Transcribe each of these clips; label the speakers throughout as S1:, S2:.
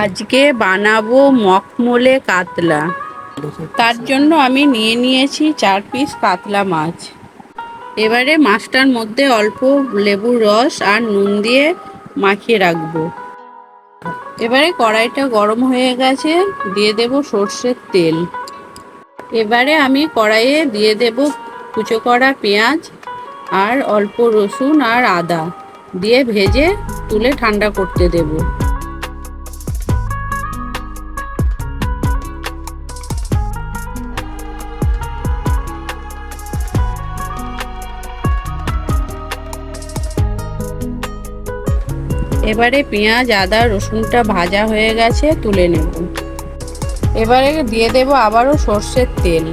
S1: আজকে বানাবো মখমলে কাতলা। তার জন্য আমি নিয়ে নিয়েছি 4 পিস কাতলা মাছ। এবারে মাছটার মধ্যে অল্প লেবুর রস আর নুন দিয়ে মাখিয়ে রাখবো। এবারে কড়াইটা গরম হয়ে গেছে, দিয়ে দেব সর্ষের তেল। এবারে আমি কড়াইয়ে দিয়ে দেব কুচো করা পেঁয়াজ আর অল্প রসুন আর আদা দিয়ে ভেজে তুলে ঠান্ডা করতে দেব। এবারে পেঁয়াজ আদা রসুনটা ভাজা হয়ে গেছে, তুলে নেব। এবারে দিয়ে দেব আবারও সর্ষের তেল।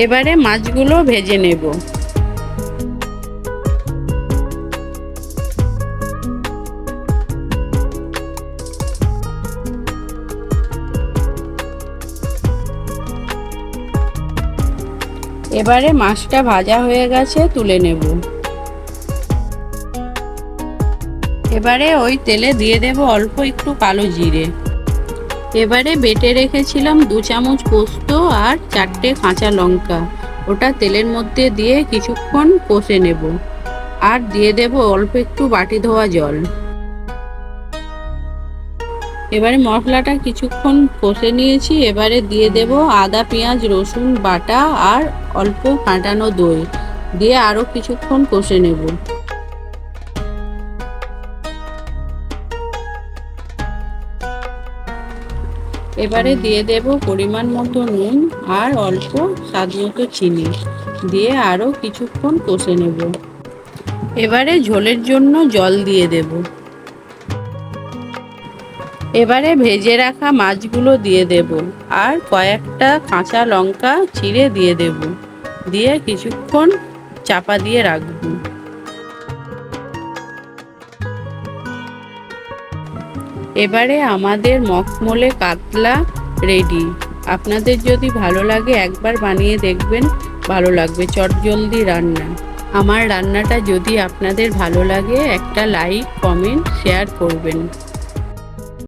S1: এবারে মাছগুলো ভেজে নেব। এবারে মাছটা ভাজা হয়ে গেছে, তুলে নেব। এবারে ওই তেলে দিয়ে দেব অল্প একটু কালো জিরে। এবারে বেটে রেখেছিলাম 2 চামচ পোস্ত আর 4টে কাঁচা লঙ্কা, ওটা তেলের মধ্যে দিয়ে কিছুক্ষণ কষে নেব। আর দিয়ে দেব অল্প একটু বাটি ধোয়া জল। এবারে মশলাটা কিছুক্ষণ কষে নিয়েছি। এবারে দিয়ে দেব আদা পেঁয়াজ রসুন বাটা আর অল্প ফাটানো দই দিয়ে আরও কিছুক্ষণ কষে নেব। এবারে দিয়ে দেব পরিমাণ মতো নুন আর অল্প স্বাদ মতো চিনি দিয়ে আরও কিছুক্ষণ কষে নেব। এবারে ঝোলের জন্য জল দিয়ে দেব। এবারে ভেজে রাখা মাছগুলো দিয়ে দেব আর কয়েকটা কাঁচা লঙ্কা চিড়ে দিয়ে দেব, দিয়ে কিছুক্ষণ চাপা দিয়ে রাখব। এবারে আমাদের মখমলে কাতলা রেডি। আপনাদের যদি ভালো লাগে একবার বানিয়ে দেখবেন, ভালো লাগবে। চটজলদি রান্না। আমার রান্নাটা যদি আপনাদের ভালো লাগে একটা লাইক কমেন্ট শেয়ার করবেন।